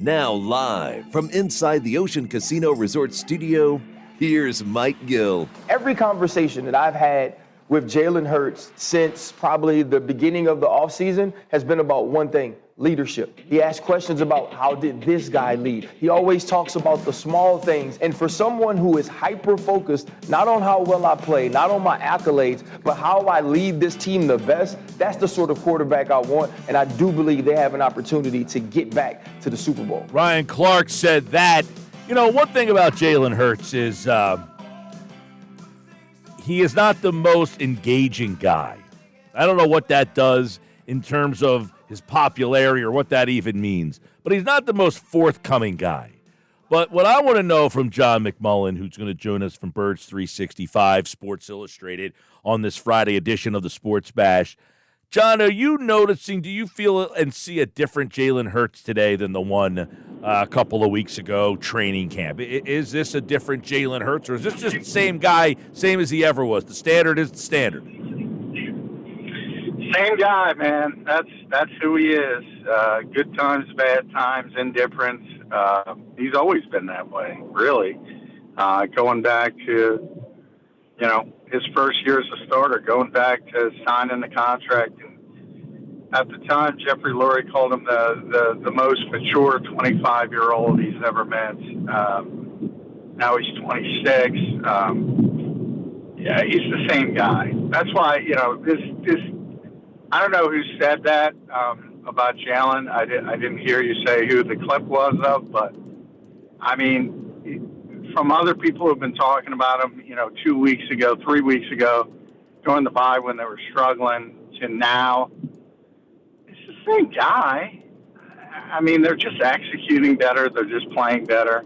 Now live from inside the Ocean Casino Resort Studio, here's Mike Gill. Every conversation that I've had with Jalen Hurts since probably the beginning of the offseason has been about one thing: leadership. He asks questions about how did this guy lead. He always talks about the small things. And for someone who is hyper-focused, not on how well I play, not on my accolades, but how I lead this team the best, that's the sort of quarterback I want. And I do believe they have an opportunity to get back to the Super Bowl. Ryan Clark said that. You know, one thing about Jalen Hurts is he is not the most engaging guy. I don't know what that does in terms of his popularity or what that even means. But he's not the most forthcoming guy. But what I want to know from John McMullen, who's going to join us from Birds 365, Sports Illustrated, on this Friday edition of the Sports Bash. John, are you noticing, do you feel and see a different Jalen Hurts today than the one a couple of weeks ago, training camp? Is this a different Jalen Hurts, or is this just the same guy, same as he ever was? The standard is the standard. Same guy, man. That's who he is. Good times, bad times, indifference. He's always been that way, really. Going back to, his first year as a starter, going back to signing the contract. And at the time, Jeffrey Lurie called him the most mature 25-year-old he's ever met. Now he's 26. Yeah, he's the same guy. That's why, this I don't know who said that about Jalen. I didn't hear you say who the clip was of, but I mean, from other people who've been talking about him, 2 weeks ago, 3 weeks ago, during the bye when they were struggling, to now, it's the same guy. I mean, they're just executing better. They're just playing better.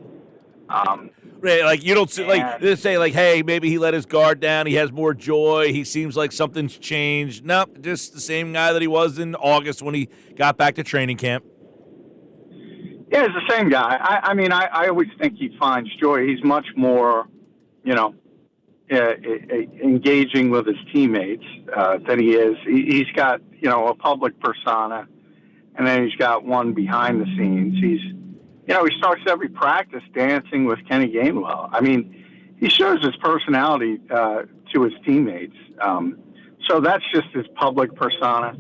Right, like you don't see, like they say, like, hey, maybe he let his guard down. He has more joy. He seems like something's changed. Nope, just the same guy that he was in August when he got back to training camp. Yeah, he's the same guy. I always think he finds joy. He's much more, engaging with his teammates than he is. He's got, a public persona, and then he's got one behind the scenes. He starts every practice dancing with Kenny Gainwell. I mean, he shows his personality to his teammates. So that's just his public persona,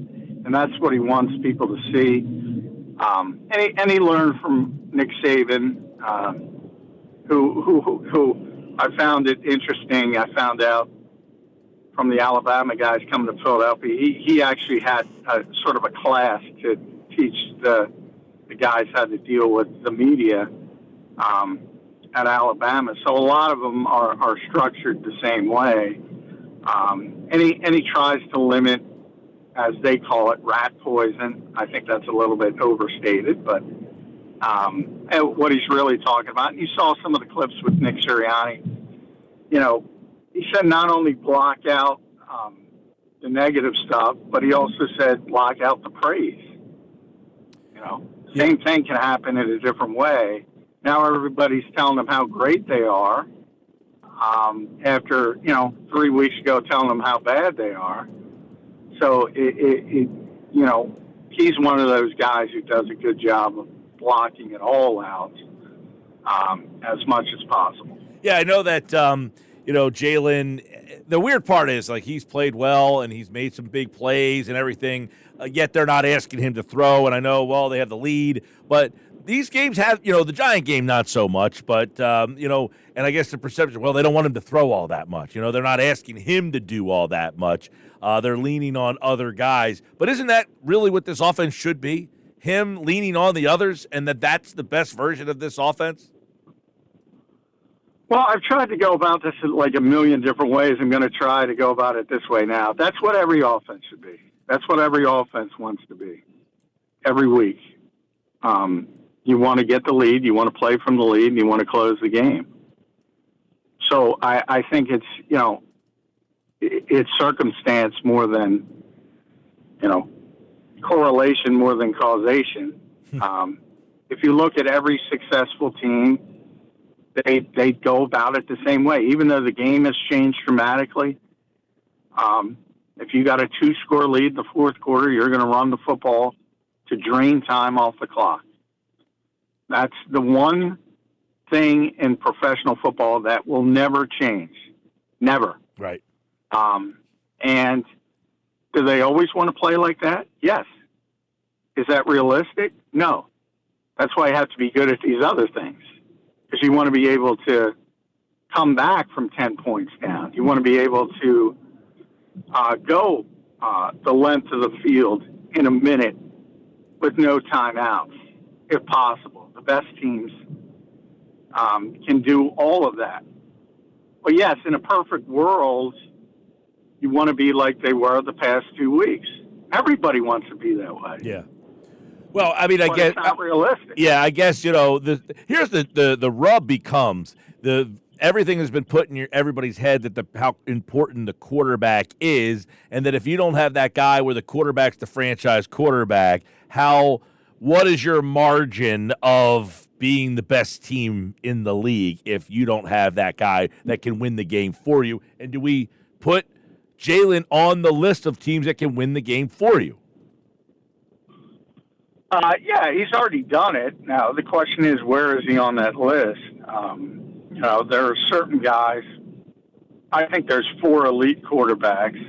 and that's what he wants people to see. And he learned from Nick Saban, who I found it interesting. I found out from the Alabama guys coming to Philadelphia, he actually had a sort of a class to teach the guys how to deal with the media at Alabama. So a lot of them are structured the same way. And he tries to limit, as they call it, rat poison. I think that's a little bit overstated, but what he's really talking about. And you saw some of the clips with Nick Sirianni. He said not only block out the negative stuff, but he also said block out the praise. Same thing can happen in a different way. Now everybody's telling them how great they are after, 3 weeks ago telling them how bad they are. So, he's one of those guys who does a good job of blocking it all out as much as possible. Yeah, I know that, Jalen, the weird part is, like, he's played well and he's made some big plays and everything, yet they're not asking him to throw. And I know, well, they have the lead, but these games have, the Giant game, not so much, but, and I guess the perception, well, they don't want him to throw all that much. They're not asking him to do all that much. They're leaning on other guys. But isn't that really what this offense should be? Him leaning on the others, and that's the best version of this offense? Well, I've tried to go about this in like a million different ways. I'm going to try to go about it this way now. That's what every offense should be. That's what every offense wants to be every week. You want to get the lead, you want to play from the lead, and you want to close the game. So I think it's, it's circumstance more than, correlation more than causation. If you look at every successful team, they go about it the same way, even though the game has changed dramatically. If you got a 2-score lead in the fourth quarter, you're going to run the football to drain time off the clock. That's the one thing in professional football that will never change. Never. Right. And do they always want to play like that? Yes. Is that realistic? No. That's why you have to be good at these other things, because you want to be able to come back from 10 points down. You want to be able to go the length of the field in a minute with no timeouts, if possible. The best teams can do all of that. But yes, in a perfect world, you want to be like they were the past 2 weeks. Everybody wants to be that way. Yeah. Well, I mean, I guess it's not realistic. Yeah, I guess here's the rub becomes everything has been put in everybody's head that how important the quarterback is, and that if you don't have that guy where the quarterback's the franchise quarterback, what is your margin of being the best team in the league if you don't have that guy that can win the game for you? And do we put Jalen on the list of teams that can win the game for you? Yeah, he's already done it. Now, the question is, where is he on that list? There are certain guys. I think there's 4 elite quarterbacks.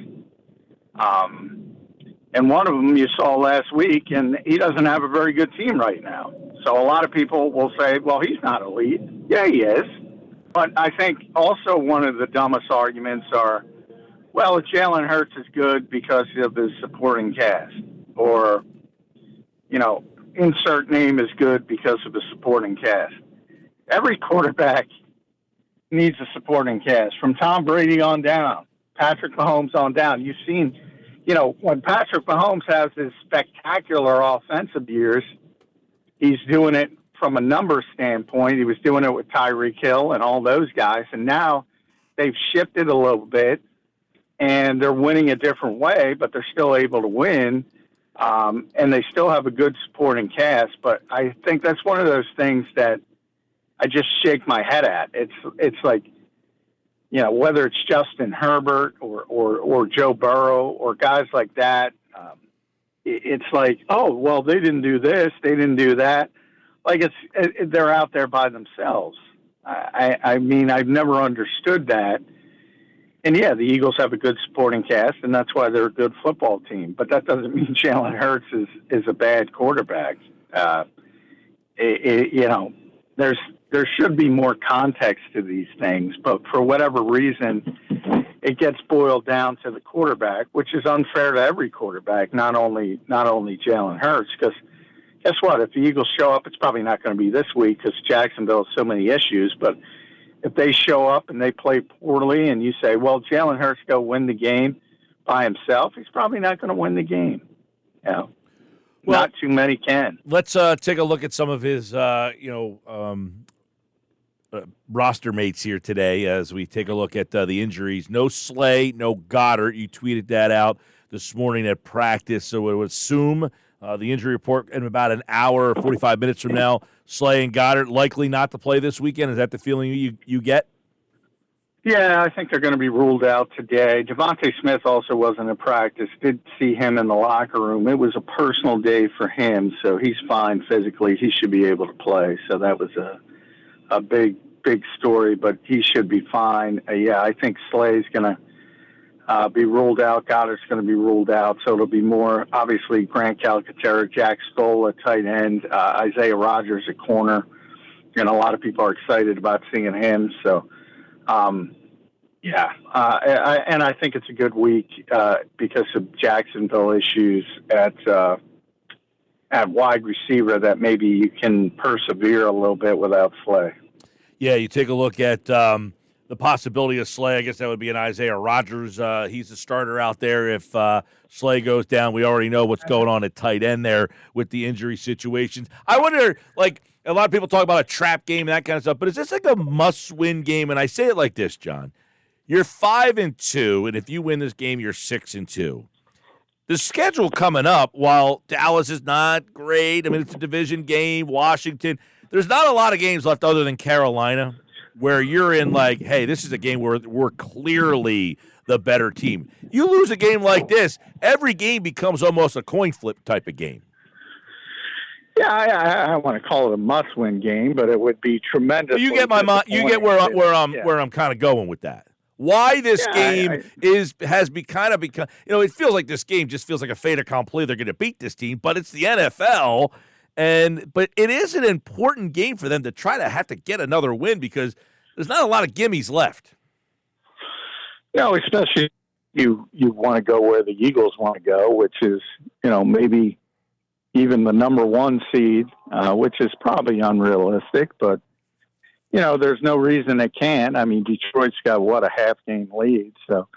And one of them you saw last week, and he doesn't have a very good team right now. So a lot of people will say, well, he's not elite. Yeah, he is. But I think also one of the dumbest arguments are, well, Jalen Hurts is good because of his supporting cast. Or, insert name is good because of the supporting cast. Every quarterback needs a supporting cast, from Tom Brady on down, Patrick Mahomes on down. You've seen, when Patrick Mahomes has his spectacular offensive years, he's doing it from a numbers standpoint. He was doing it with Tyreek Hill and all those guys, and now they've shifted a little bit, and they're winning a different way, but they're still able to win. And they still have a good supporting cast, but I think that's one of those things that I just shake my head at. It's like, whether it's Justin Herbert or Joe Burrow or guys like that, it's like, oh, well, they didn't do this, they didn't do that. Like they're out there by themselves. I mean, I've never understood that. And, yeah, the Eagles have a good supporting cast, and that's why they're a good football team. But that doesn't mean Jalen Hurts is a bad quarterback. There should be more context to these things. But for whatever reason, it gets boiled down to the quarterback, which is unfair to every quarterback, not only Jalen Hurts. Because guess what? If the Eagles show up, it's probably not going to be this week because Jacksonville has so many issues. But if they show up and they play poorly and you say, well, Jalen Hurts go win the game by himself, he's probably not going to win the game. Well, not too many can. Let's take a look at some of his, roster mates here today as we take a look at the injuries. No Slay, no Goddard. You tweeted that out this morning at practice, so I would assume the injury report in about an hour or 45 minutes from now, Slay and Goddard likely not to play this weekend. Is that the feeling you get? Yeah, I think they're going to be ruled out today. Devontae Smith also wasn't in practice. Did see him in the locker room. It was a personal day for him, so he's fine physically. He should be able to play. So that was a big story, but he should be fine. Yeah, I think Slay's going to be ruled out. Goddard's going to be ruled out. So it'll be more, obviously, Grant Calcaterra, Jack Stoll at tight end, Isaiah Rodgers at corner. And a lot of people are excited about seeing him. So, and I think it's a good week because of Jacksonville issues at wide receiver that maybe you can persevere a little bit without Slay. Yeah, you take a look at the possibility of Slay. I guess that would be an Isaiah Rodgers. He's the starter out there. If Slay goes down, we already know what's going on at tight end there with the injury situations. I wonder, like, a lot of people talk about a trap game and that kind of stuff, but is this like a must-win game? And I say it like this, John. You're 5-2, and if you win this game, you're 6-2. The schedule coming up, while Dallas is not great, I mean, it's a division game, Washington, there's not a lot of games left other than Carolina where you're in like, hey, this is a game where we're clearly the better team. You lose a game like this, every game becomes almost a coin flip type of game. Yeah, I want to call it a must-win game, but it would be tremendous. You get my mind. You get where I'm kind of going with that. Why this game has become. It feels like this game just feels like a fait accompli. They're going to beat this team, but it's the NFL, but it is an important game for them to try to have to get another win because there's not a lot of gimmies left. No, especially you want to go where the Eagles want to go, which is maybe even the number 1 seed, which is probably unrealistic, but there's no reason it can't. I mean, Detroit's got a half-game lead, so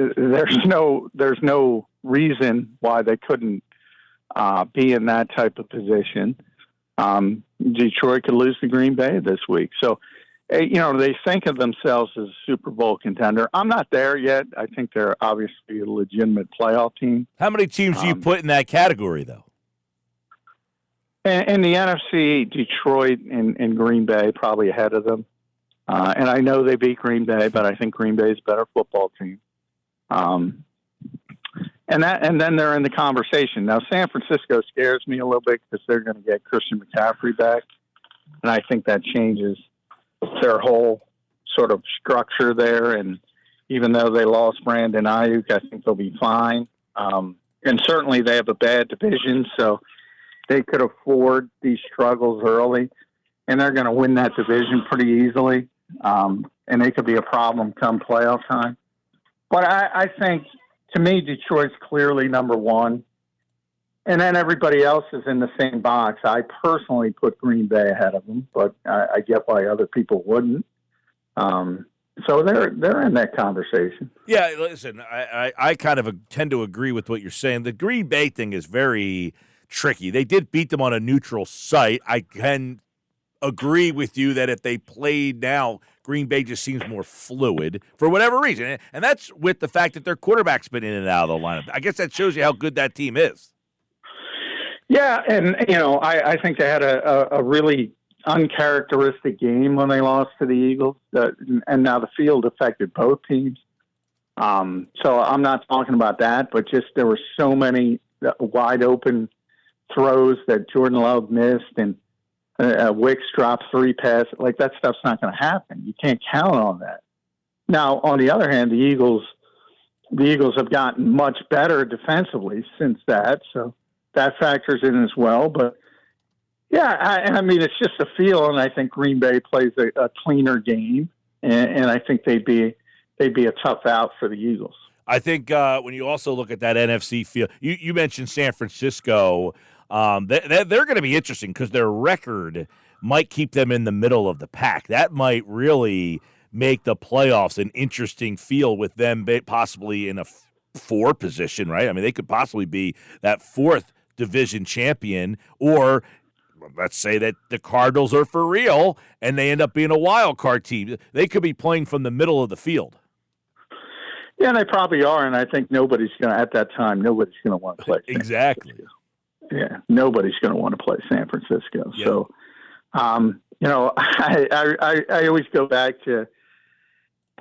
there's no reason why they couldn't be in that type of position. Detroit could lose to Green Bay this week, so they think of themselves as a Super Bowl contender. I'm not there yet. I think they're obviously a legitimate playoff team. How many teams do you put in that category, though? In the NFC, Detroit and Green Bay probably ahead of them. And I know they beat Green Bay, but I think Green Bay is a better football team. And then they're in the conversation. Now, San Francisco scares me a little bit because they're going to get Christian McCaffrey back. And I think that changes their whole sort of structure there. And even though they lost Brandon Ayuk, I think they'll be fine. And certainly they have a bad division, so they could afford these struggles early. And they're going to win that division pretty easily. And they could be a problem come playoff time. But I think, to me, Detroit's clearly number 1. And then everybody else is in the same box. I personally put Green Bay ahead of them, but I get why other people wouldn't. So they're in that conversation. Yeah, listen, I kind of tend to agree with what you're saying. The Green Bay thing is very tricky. They did beat them on a neutral site. I can agree with you that if they played now, Green Bay just seems more fluid for whatever reason. And that's with the fact that their quarterback's been in and out of the lineup. I guess that shows you how good that team is. Yeah, and, I think they had a really uncharacteristic game when they lost to the Eagles. And now the field affected both teams. So I'm not talking about that, but just there were so many wide open throws that Jordan Love missed and Wicks dropped 3 passes. Like, that stuff's not going to happen. You can't count on that. Now, on the other hand, the Eagles have gotten much better defensively since that, so that factors in as well. But yeah, I mean, it's just a feel, and I think Green Bay plays a cleaner game, and I think they'd be a tough out for the Eagles. I think when you also look at that NFC field, you mentioned San Francisco. They're going to be interesting because their record might keep them in the middle of the pack. That might really make the playoffs an interesting field with them possibly in a 4 position, right? I mean, they could possibly be that 4th division champion, or let's say that the Cardinals are for real and they end up being a wild card team. They could be playing from the middle of the field. Yeah, they probably are, and I think nobody's going to want to play. Exactly. Yeah, nobody's going to want to play San Francisco. Yep. So, I always go back to,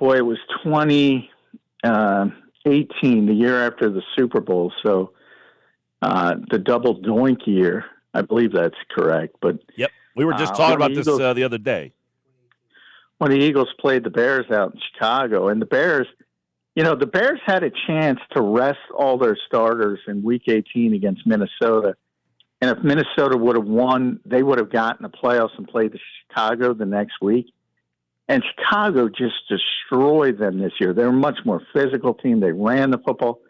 it was 2018, the year after the Super Bowl. So, the double doink year, I believe that's correct. But yep, we were just talking about this the other day. When the Eagles played the Bears out in Chicago, and the Bears had a chance to rest all their starters in Week 18 against Minnesota. And if Minnesota would have won, they would have gotten the playoffs and played Chicago the next week. And Chicago just destroyed them this year. They were a much more physical team. They ran the football.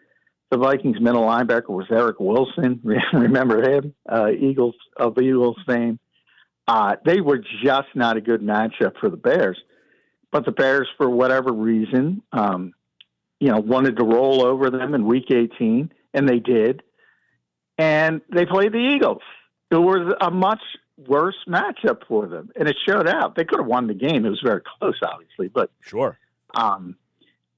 The Vikings middle linebacker was Eric Wilson. Remember him? Eagles fame. They were just not a good matchup for the Bears. But the Bears, for whatever reason, wanted to roll over them in Week 18, and they did. And they played the Eagles. It was a much worse matchup for them, and it showed out. They could have won the game. It was very close, obviously, but sure.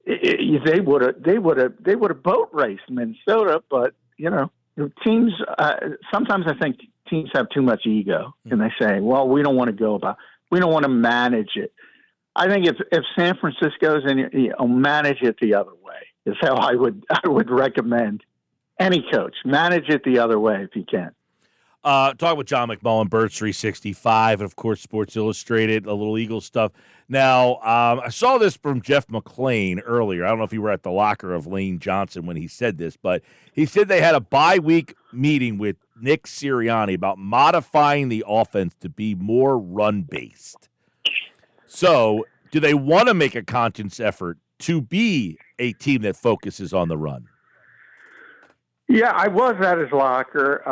They would have boat raced Minnesota. But teams. Sometimes I think teams have too much ego, and they say, "Well, we don't want to manage it." I think if San Francisco's in, manage it the other way is how I would recommend Any coach, manage it the other way if you can. Talk with John McMullen, Birds 365, and of course Sports Illustrated, a little Eagles stuff. Now, I saw this from Jeff McClain earlier. I don't know if you were at the locker of Lane Johnson when he said this, but he said they had a bye-week meeting with Nick Sirianni about modifying the offense to be more run-based. So, do they want to make a conscious effort to be a team that focuses on the run? Yeah, I was at his locker,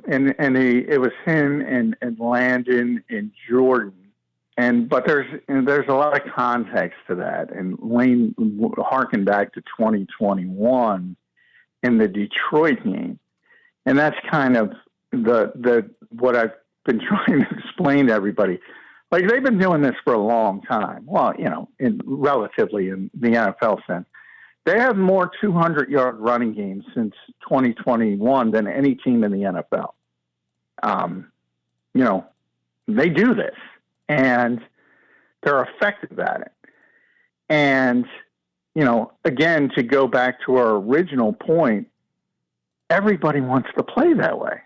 and it was him and Landon and Jordan, but there's a lot of context to that, and Lane harkened back to 2021 in the Detroit game, and that's kind of the what I've been trying to explain to everybody. Like, they've been doing this for a long time. Well, relatively in the NFL sense. They have more 200-yard running games since 2021 than any team in the NFL. They do this, and they're effective at it. And, again, to go back to our original point, everybody wants to play that way.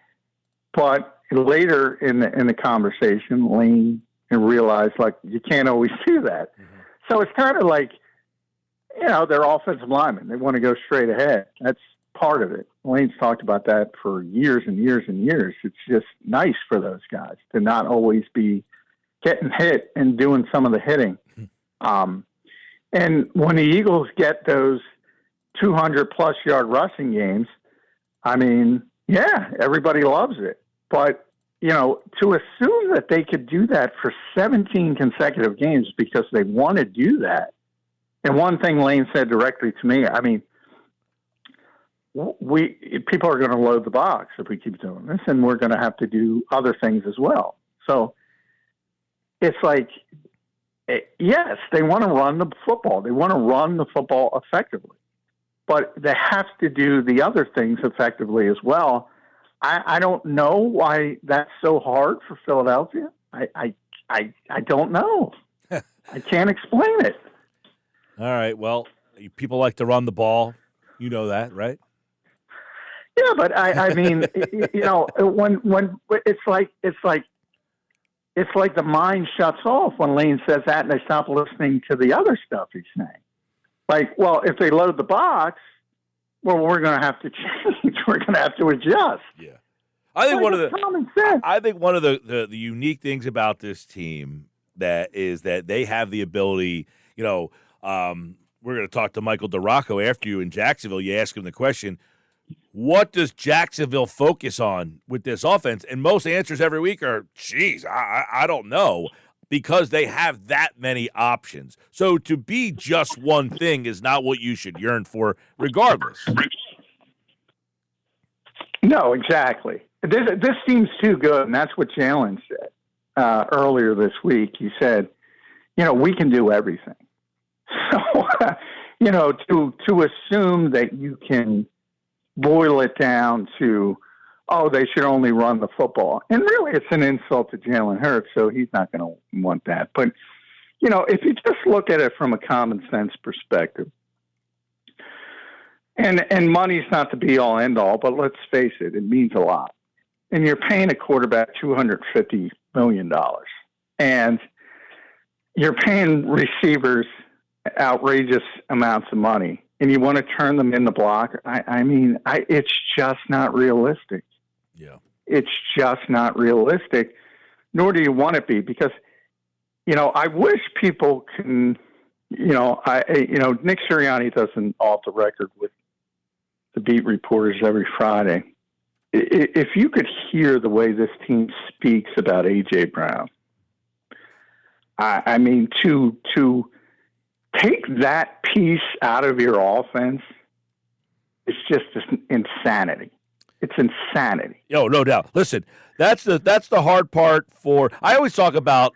But later in the conversation, Lane realized, you can't always do that. Mm-hmm. So it's kind of like, they're offensive linemen. They want to go straight ahead. That's part of it. Lane's talked about that for years and years and years. It's just nice for those guys to not always be getting hit and doing some of the hitting. And when the Eagles get those 200-plus yard rushing games, everybody loves it. But, to assume that they could do that for 17 consecutive games because they want to do that. And one thing Lane said directly to me, people are going to load the box if we keep doing this, and we're going to have to do other things as well. So it's like, yes, they want to run the football. They want to run the football effectively, but they have to do the other things effectively as well. I don't know why that's so hard for Philadelphia. I don't know. I can't explain it. All right. Well, people like to run the ball. You know that, right? Yeah, but when it's like the mind shuts off when Lane says that, and they stop listening to the other stuff he's saying. Like, well, if they load the box, we're going to have to change. We're going to have to adjust. Yeah, I think common sense. I think one of the unique things about this team that they have the ability. We're going to talk to Michael DeRocco after you in Jacksonville. You ask him the question, what does Jacksonville focus on with this offense? And most answers every week are, I don't know, because they have that many options. So to be just one thing is not what you should yearn for regardless. No, exactly. This seems too good, and that's what Jalen said earlier this week. He said, we can do everything. So, to assume that you can boil it down to, they should only run the football. And really, it's an insult to Jalen Hurts, so he's not going to want that. But, if you just look at it from a common sense perspective, and money's not the be-all, end-all, but let's face it, it means a lot. And you're paying a quarterback $250 million. And you're paying receivers outrageous amounts of money, and you want to turn them in the block. It's just not realistic. Yeah, it's just not realistic. Nor do you want it to be, because I wish people can. Nick Sirianni does an off the record with the beat reporters every Friday. If you could hear the way this team speaks about A.J. Brown, to take that piece out of your offense, it's just insanity. It's insanity. Yo, no doubt. Listen, that's the hard part I always talk about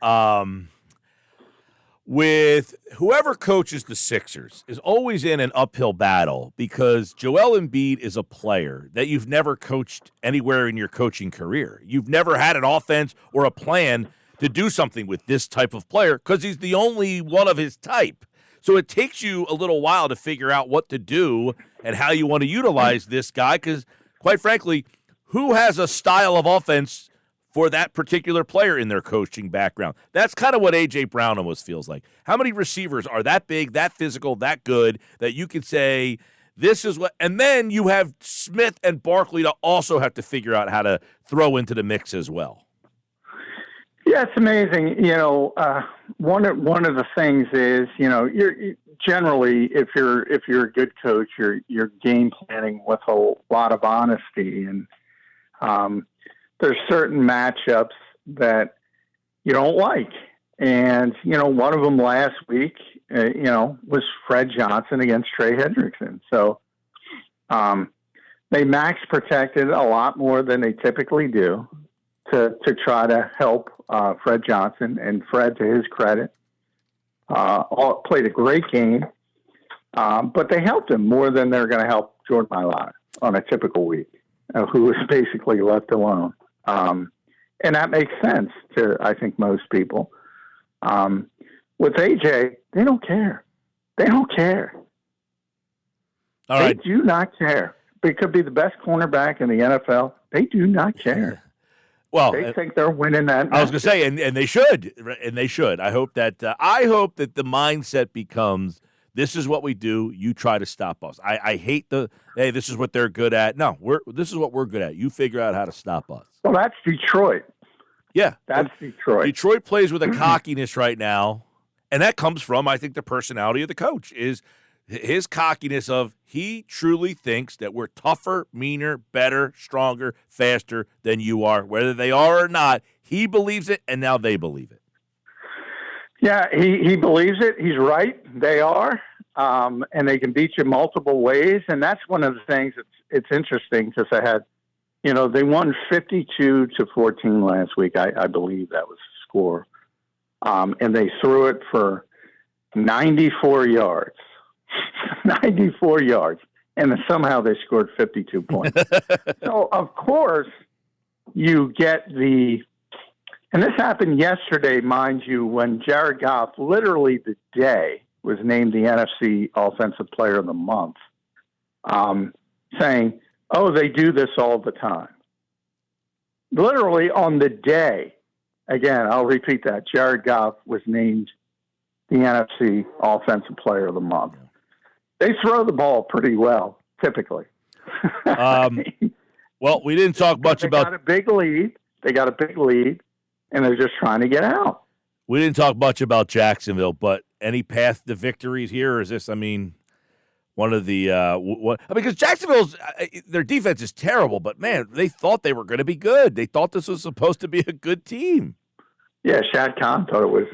with whoever coaches the Sixers is always in an uphill battle, because Joel Embiid is a player that you've never coached anywhere in your coaching career. You've never had an offense or a plan to do something with this type of player because he's the only one of his type. So it takes you a little while to figure out what to do and how you want to utilize this guy because, quite frankly, who has a style of offense for that particular player in their coaching background? That's kind of what A.J. Brown almost feels like. How many receivers are that big, that physical, that good that you could say this is what – and then you have Smith and Barkley to also have to figure out how to throw into the mix as well. Yeah, it's amazing. One of the things is, you're generally, if you're a good coach, you're game planning with a lot of honesty, and there's certain matchups that you don't like, and one of them last week, was Fred Johnson against Trey Hendrickson. So they max protected a lot more than they typically do to try to help Fred Johnson, and Fred, to his credit, played a great game, but they helped him more than they're going to help Jordan Mailata on a typical week, who was basically left alone. And that makes sense to, I think, most people. With AJ, they don't care. They don't care. All right. They do not care. They could be the best cornerback in the NFL. They do not care. Well, they think they're winning that match. I was going to say, and they should, and they should. I hope that the mindset becomes, this is what we do. You try to stop us. I hate hey, this is what they're good at. No, this is what we're good at. You figure out how to stop us. Well, that's Detroit. Yeah, that's Detroit. Detroit plays with a cockiness right now, and that comes from, I think, the personality of the coach is his cockiness of he truly thinks that we're tougher, meaner, better, stronger, faster than you are. Whether they are or not, he believes it, and now they believe it. Yeah, he believes it. He's right. They are, and they can beat you multiple ways. And that's one of the things it's interesting because they won 52-14 last week. I believe that was the score. And they threw it for 94 yards. 94 yards. And somehow they scored 52 points. So, of course, you get and this happened yesterday, mind you, when Jared Goff, literally the day, was named the NFC Offensive Player of the Month, saying, oh, they do this all the time. Literally on the day, again, I'll repeat that, Jared Goff was named the NFC Offensive Player of the Month. They throw the ball pretty well, typically. Well, we didn't talk much about... They got a big lead, and they're just trying to get out. We didn't talk much about Jacksonville, but any path to victories here? Or is this, one of the because Jacksonville's their defense is terrible, but man, they thought they were going to be good. They thought this was supposed to be a good team. Yeah, Shad Khan called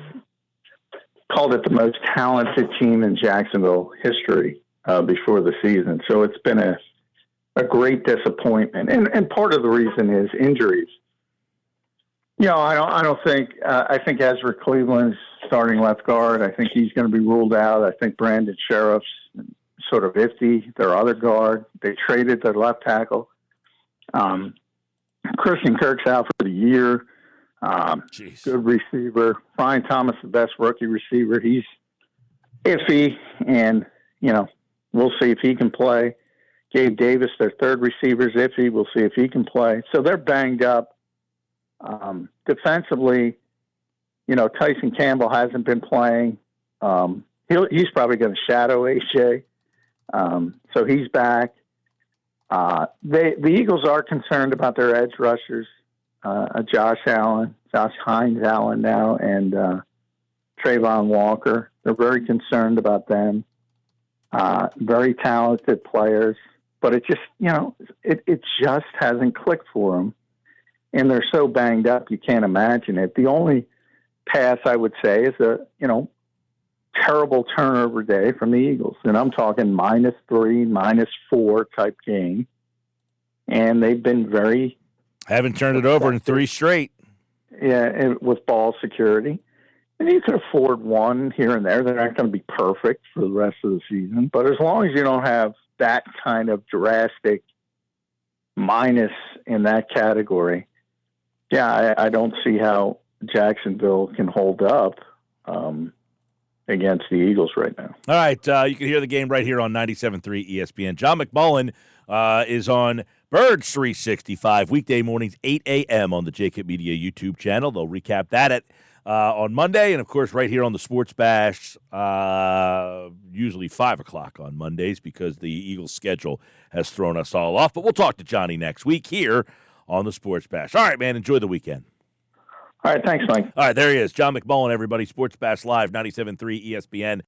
it the most talented team in Jacksonville history before the season. So it's been a great disappointment, and part of the reason is injuries. I don't think I think Ezra Cleveland's starting left guard. I think he's going to be ruled out. I think Brandon Sheriff's sort of iffy, their other guard. They traded their left tackle. Christian Kirk's out for the year. Good receiver. Brian Thomas, the best rookie receiver. He's iffy, and, we'll see if he can play. Gabe Davis, their third receiver, is iffy. We'll see if he can play. So they're banged up. Defensively, Tyson Campbell hasn't been playing. He's probably going to shadow AJ. So he's back. The Eagles are concerned about their edge rushers, Josh Hines Allen now, and Trayvon Walker. They're very concerned about them. Very talented players, but it just, it just hasn't clicked for them. And they're so banged up, you can't imagine it. The only pass I would say is a, terrible turnover day from the Eagles. And I'm talking -3, -4 type game. And they've been haven't turned it over in 3 straight. Yeah, and with ball security. And you could afford one here and there. They're not going to be perfect for the rest of the season. But as long as you don't have that kind of drastic minus in that category, I don't see how Jacksonville can hold up. against the Eagles right now. All right, you can hear the game right here on 97.3 ESPN. John McMullen is on Birds 365 weekday mornings, 8 a.m. on the Jacob Media YouTube channel. They'll recap that on Monday, and of course right here on the Sports Bash, usually 5 o'clock on Mondays because the Eagles schedule has thrown us all off. But we'll talk to Johnny next week here on the Sports Bash. All right, man, enjoy the weekend. All right, thanks, Mike. All right, there he is. John McMullen, everybody. Sports Bash Live, 97.3 ESPN.